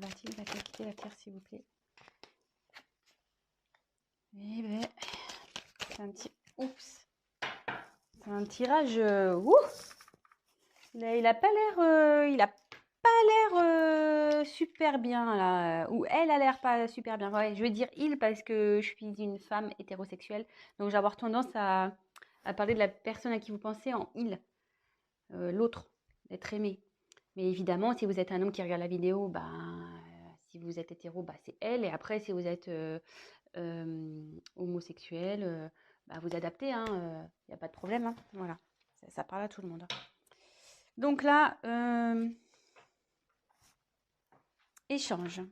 va-t-il quitter la Terre, s'il vous plaît? Eh ben, c'est un petit... Oups. C'est un tirage... Il a pas l'air... il a pas l'air super bien, là. Ou elle a l'air pas super bien. Ouais, je vais dire il parce que je suis une femme hétérosexuelle. Donc, j'ai avoir tendance à parler de la personne à qui vous pensez en il. L'autre, d'être aimé. Mais évidemment, si vous êtes un homme qui regarde la vidéo, si vous êtes hétéro, c'est elle. Et après, si vous êtes homosexuel, vous adaptez, hein, y a pas de problème, hein, voilà. Ça parle à tout le monde, hein. Donc là, échange.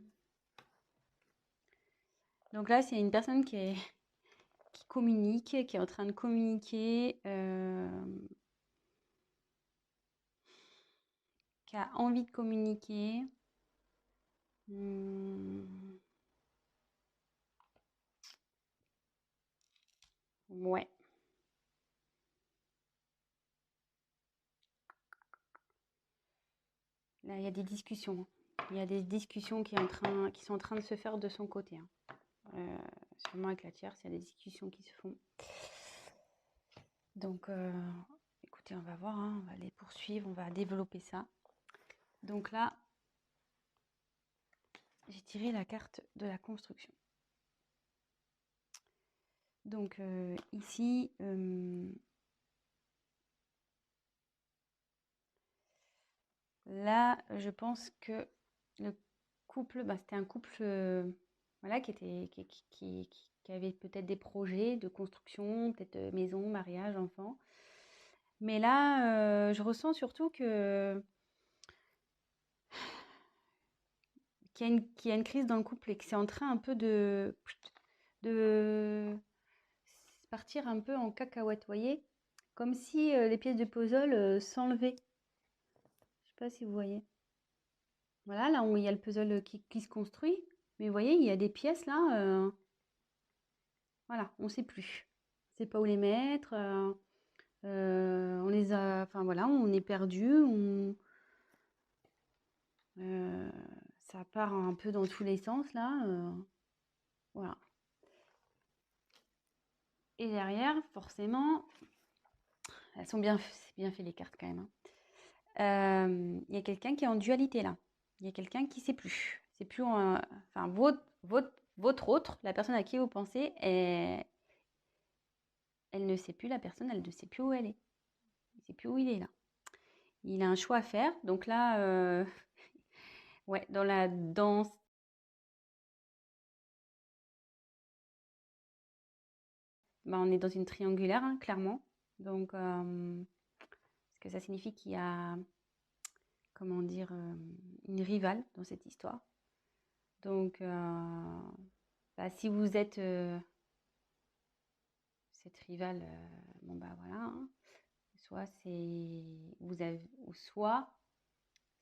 Donc là, c'est une personne qui communique, qui est en train de communiquer, qui a envie de communiquer. Ouais. Là, il y a des discussions. Il y a des discussions qui sont en train de se faire de son côté, hein. Sûrement avec la tierce, il y a des discussions qui se font. Donc, écoutez, on va voir, hein, on va les poursuivre, on va développer ça. Donc là, j'ai tiré la carte de la construction. Donc ici, là, je pense que le couple, c'était un couple voilà, qui avait peut-être des projets de construction, peut-être maison, mariage, enfant. Mais là, je ressens surtout qu'il y a une crise dans le couple et que c'est en train un peu de partir un peu en cacahuète, voyez? Comme si les pièces de puzzle s'enlevaient. Je sais pas si vous voyez. Voilà, là où il y a le puzzle qui se construit. Mais vous voyez, il y a des pièces là, voilà, on ne sait plus. On ne sait pas où les mettre. On les a, enfin voilà, on est perdu. Ça part un peu dans tous les sens là. Voilà. Et derrière, forcément, elles sont bien, c'est bien fait les cartes quand même, hein. Il y a quelqu'un qui est en dualité là. Il y a quelqu'un qui ne sait plus. C'est plus, enfin votre autre, la personne à qui vous pensez, elle ne sait plus, la personne, elle ne sait plus où elle est. Il ne sait plus où il est là. Il a un choix à faire. Donc là, ouais, dans la danse. On est dans une triangulaire, hein, clairement. Donc, parce que ça signifie qu'il y a, comment dire, une rivale dans cette histoire. Donc, si vous êtes cette rivale, voilà, hein. Soit ou soit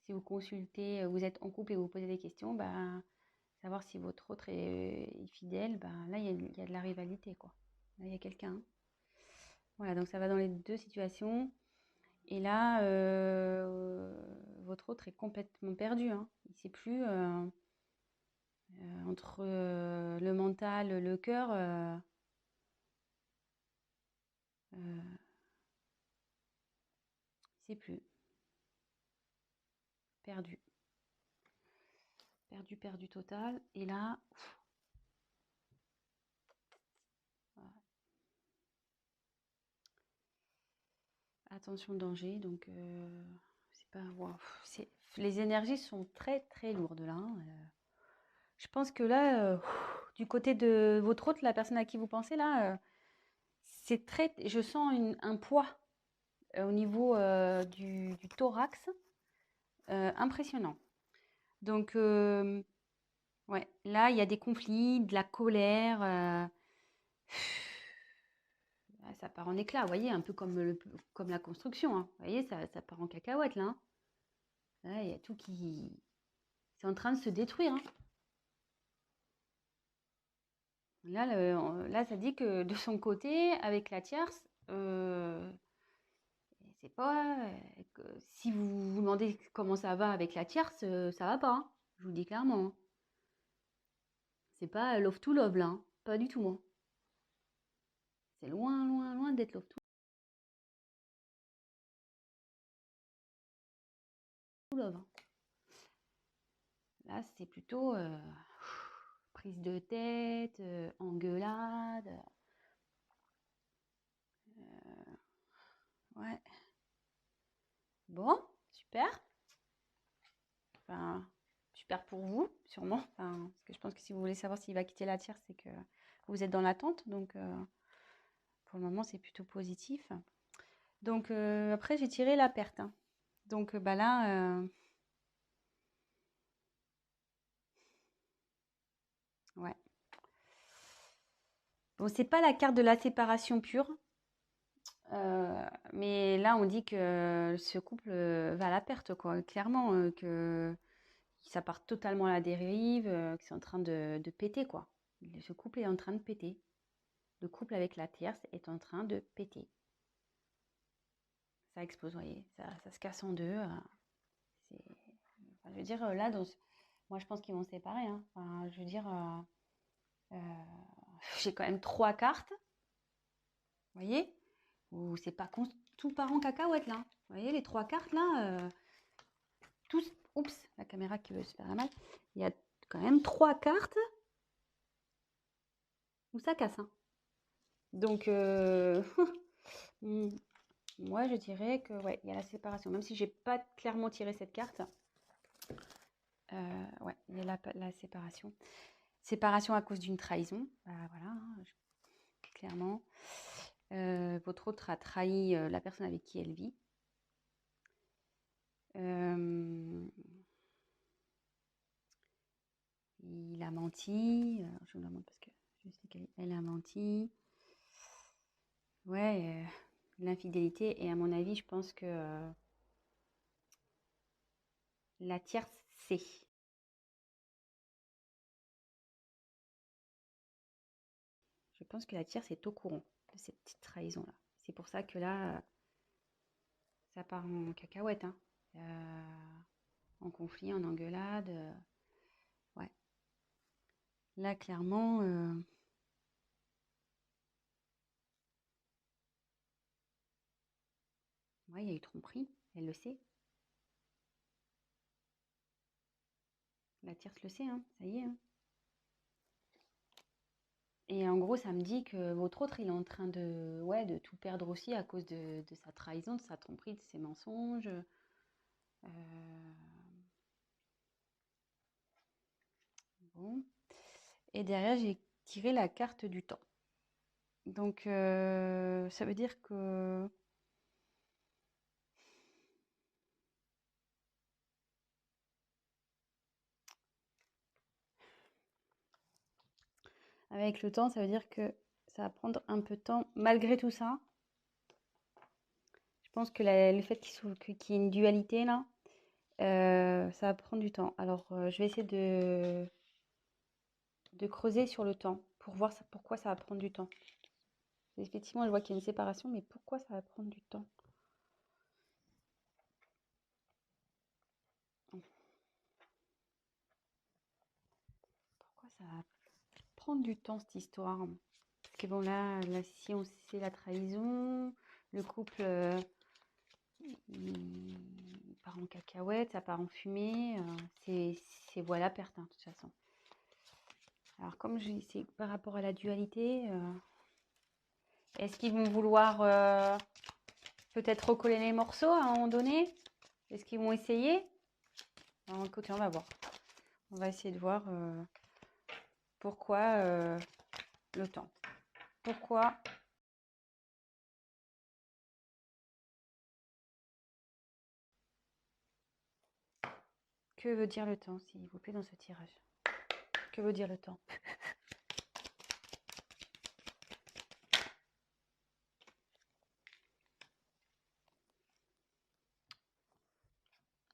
si vous consultez, vous êtes en couple et vous posez des questions, savoir si votre autre est fidèle, là il y a de la rivalité, quoi. Là il y a quelqu'un. Voilà, donc ça va dans les deux situations. Et là, votre autre est complètement perdu, hein. Il ne sait plus entre le mental, le cœur. Il ne sait plus. Perdu. Perdu total. Et là, voilà. Attention danger. Donc, c'est pas. Wow, les énergies sont très très lourdes là, hein. Je pense que là, du côté de votre autre, la personne à qui vous pensez là, c'est très. Je sens un poids au niveau du thorax impressionnant. Donc, ouais, là, il y a des conflits, de la colère. Ça part en éclats, vous voyez, un peu comme la construction, hein. Vous voyez, ça part en cacahuète, là, hein. Là, il y a tout qui... C'est en train de se détruire, hein. Là, ça dit que de son côté, avec la tierce, c'est pas... si vous vous demandez comment ça va avec la tierce, ça va pas, hein. Je vous dis clairement, hein. C'est pas love to love là, hein. Pas du tout, hein. C'est loin, loin, loin d'être love to love, hein. Là, c'est plutôt prise de tête, engueulade. Ouais. Bon, super. Enfin, super pour vous, sûrement. Enfin, parce que je pense que si vous voulez savoir s'il va quitter la tierce, c'est que vous êtes dans l'attente. Donc, pour le moment, c'est plutôt positif. Donc, après, j'ai tiré la perte, hein. Donc, bah là, ouais. Bon, c'est pas la carte de la séparation pure. Mais là, on dit que ce couple va à la perte, quoi. Clairement, que ça part totalement à la dérive, que c'est en train de péter, quoi. Ce couple est en train de péter. Le couple avec la tierce est en train de péter. Ça explose, vous voyez. Ça se casse en deux. Enfin, je veux dire, là, moi, je pense qu'ils vont se séparer, hein. Enfin, je veux dire, j'ai quand même 3 cartes, vous voyez, où c'est pas tout part en cacahuète, là. Vous voyez, les 3 cartes, là, tous... Oups, la caméra qui veut se faire la mal. Il y a quand même 3 cartes où ça casse, hein. Donc, moi, je dirais que, ouais, il y a la séparation. Même si j'ai pas clairement tiré cette carte, ouais, il y a la séparation. Séparation à cause d'une trahison. Bah, voilà, hein, clairement. Votre autre a trahi la personne avec qui elle vit. Il a menti. Je vous la montre parce que je sais qu'elle a menti. Ouais, l'infidélité. Et à mon avis, je pense que la tierce sait. Je pense que la tierce est au courant de cette petite trahison-là. C'est pour ça que là, ça part en cacahuète, hein. En conflit, en engueulade. Ouais. Là, clairement, ouais, il y a eu tromperie. Elle le sait. La tierce le sait, hein. Ça y est, hein. Et en gros, ça me dit que votre autre, il est en train ouais, de tout perdre aussi à cause de sa trahison, de sa tromperie, de ses mensonges. Bon. Et derrière, j'ai tiré la carte du temps. Donc, ça veut dire que avec le temps, ça veut dire que ça va prendre un peu de temps. Malgré tout ça, je pense que le fait qu'il y ait une dualité là, ça va prendre du temps. Alors, je vais essayer de creuser sur le temps pour voir pourquoi ça va prendre du temps. Effectivement, je vois qu'il y a une séparation, mais pourquoi ça va prendre du temps? Pourquoi ça va prendre du temps cette histoire? Parce que bon, là si on sait la trahison, le couple il part en cacahuète, ça part en fumée, c'est voilà perte, hein, de toute façon. Alors comme c'est par rapport à la dualité, est-ce qu'ils vont vouloir peut-être recoller les morceaux à un moment donné? Est-ce qu'ils vont essayer? Alors, écoutez, on va voir. On va essayer de voir pourquoi le temps. Pourquoi que veut dire le temps, s'il vous plaît, dans ce tirage? Que veut dire le temps?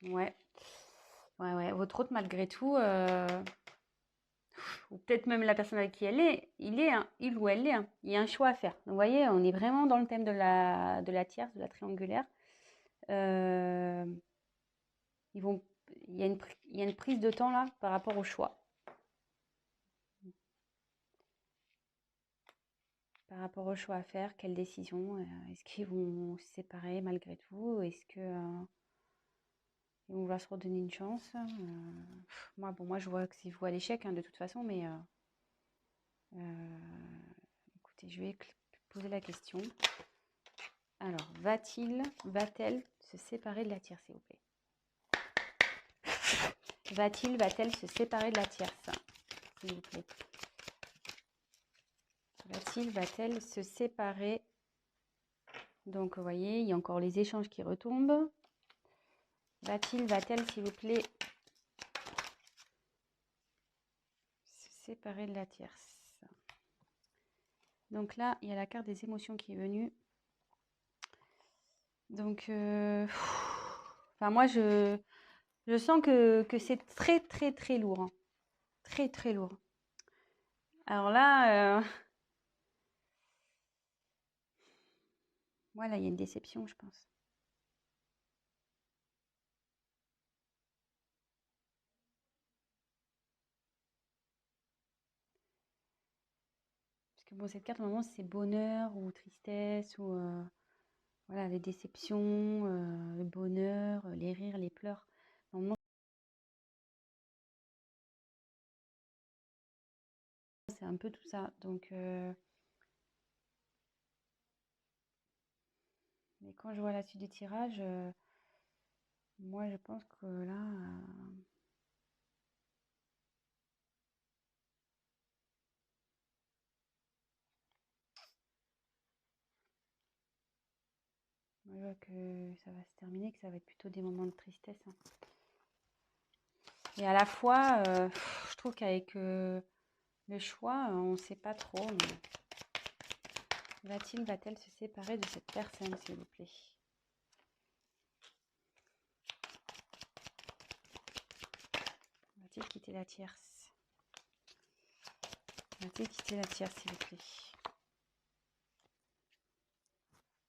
Ouais. Ouais, ouais. Votre hôte, malgré tout, ou peut-être même la personne avec qui elle est, il ou elle est, hein. Il y a un choix à faire. Donc, vous voyez, on est vraiment dans le thème de la tierce, de la triangulaire. Ils vont il y a une prise de temps là par rapport au choix. Par rapport au choix à faire, quelle décision? Est-ce qu'ils vont se séparer malgré tout? Est-ce que ils vont vouloir se redonner une chance? Moi, je vois que c'est voué à l'échec hein, de toute façon, mais écoutez, je vais poser la question. Alors, va-t-elle se séparer de la tierce, s'il vous plaît? Va-t-elle se séparer de la tierce, s'il vous plaît? Va-t-elle se séparer? Donc, vous voyez, il y a encore les échanges qui retombent. Va-t-elle, s'il vous plaît, se séparer de la tierce? Donc là, il y a la carte des émotions qui est venue. Donc, enfin, moi, je sens que c'est très, très, très lourd. Hein. Très, très lourd. Alors là, voilà, il y a une déception, je pense. Parce que bon, cette carte, normalement, c'est bonheur ou tristesse ou voilà, les déceptions, le bonheur, les rires, les pleurs. Normalement, c'est un peu tout ça. Donc, mais quand je vois la suite du tirage, moi, je pense que là, moi, je vois que ça va se terminer, que ça va être plutôt des moments de tristesse. Hein. Et à la fois, je trouve qu'avec le choix, on ne sait pas trop. Mais va-t-elle se séparer de cette personne, s'il vous plaît? Va-t-il quitter la tierce? Va-t-il quitter la tierce, s'il vous plaît?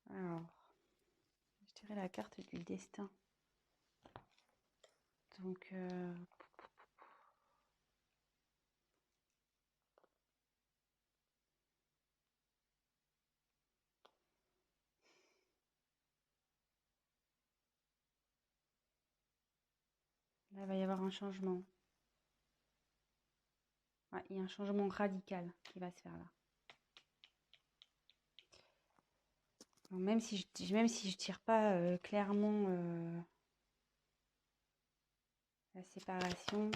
Alors, je dirais la carte du destin. Donc, là, il va y avoir un changement. Ouais, il y a un changement radical qui va se faire là. Alors, même si je tire pas clairement la séparation.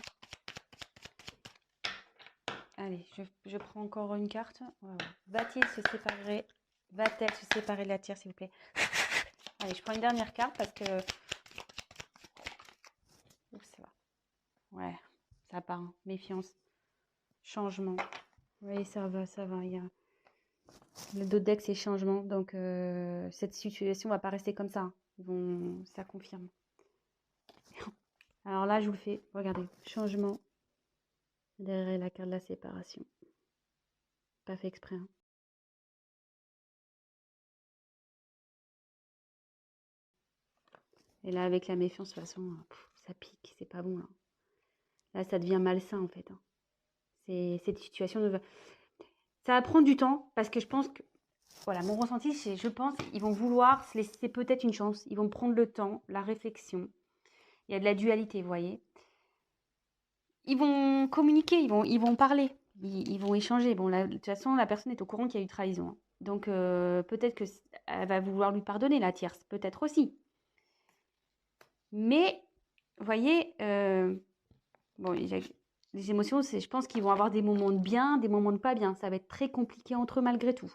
Allez, je prends encore une carte. Voilà. Va-t-il se séparer? Va-t-elle se séparer de la tierce, s'il vous plaît? Allez, je prends une dernière carte parce que... Ouh, ça va. Ouais, ça part. Hein. Méfiance. Changement. Oui, ça va, ça va. Il y a... Le dos de deck, c'est changement. Donc, cette situation va pas rester comme ça. Hein. Ça confirme. Alors là, je vous le fais. Regardez. Changement. Derrière la carte de la séparation. Pas fait exprès. Hein. Et là, avec la méfiance, de toute façon, ça pique. C'est pas bon, là. Là, ça devient malsain, en fait. Hein. Cette situation ça va prendre du temps parce que je pense que, voilà, mon ressenti, c'est, je pense, ils vont vouloir se laisser peut-être une chance. Ils vont prendre le temps, la réflexion. Il y a de la dualité, vous voyez. Ils vont communiquer, ils vont parler, ils vont échanger. Bon, de toute façon, la personne est au courant qu'il y a eu trahison. Hein. Donc, peut-être qu'elle va vouloir lui pardonner, la tierce. Peut-être aussi. Mais, vous voyez, bon, les émotions, je pense qu'ils vont avoir des moments de bien, des moments de pas bien. Ça va être très compliqué entre eux malgré tout.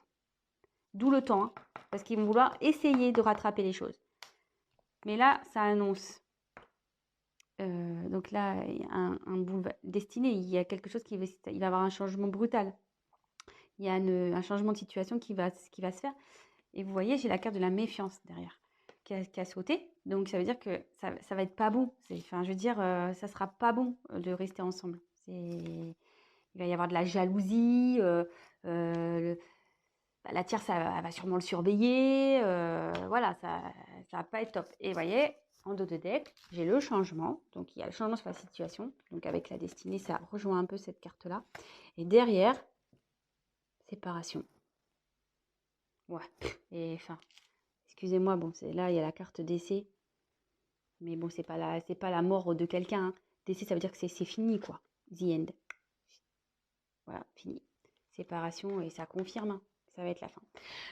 D'où le temps, hein, parce qu'ils vont vouloir essayer de rattraper les choses. Mais là, ça annonce. Donc là, il y a un boulevard destiné. Il y a quelque chose il va y avoir un changement brutal. Il y a un changement de situation qui va se faire. Et vous voyez, j'ai la carte de la méfiance derrière qui a sauté. Donc ça veut dire que ça va être pas bon. Enfin, je veux dire, ça sera pas bon de rester ensemble. Il va y avoir de la jalousie. La tierce, elle va sûrement le surveiller. Voilà, ça va pas être top. Et vous voyez, en dos de deck, j'ai le changement. Donc, il y a le changement sur la situation. Donc, avec la destinée, ça rejoint un peu cette carte-là. Et derrière, séparation. Ouais. Et enfin, excusez-moi, bon, là, il y a la carte décès. Mais bon, c'est pas la mort de quelqu'un. Hein. Décès, ça veut dire que c'est fini, quoi. The end. Voilà, fini. Séparation, et ça confirme. Hein. Ça va être la fin.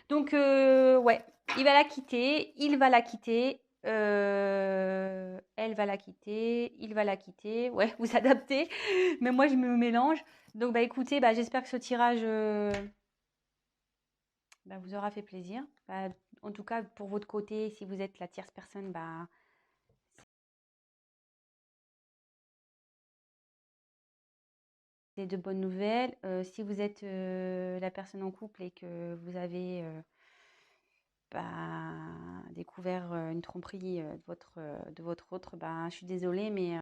Donc, ouais, il va la quitter, il va la quitter, elle va la quitter, il va la quitter. Ouais, vous adaptez, mais moi, je me mélange. Donc, bah, écoutez, bah, j'espère que ce tirage bah, vous aura fait plaisir. Bah, en tout cas, pour votre côté, si vous êtes la tierce personne, bah, c'est de bonnes nouvelles. Si vous êtes la personne en couple et que vous avez bah, découvert une tromperie de votre autre, bah, je suis désolée, mais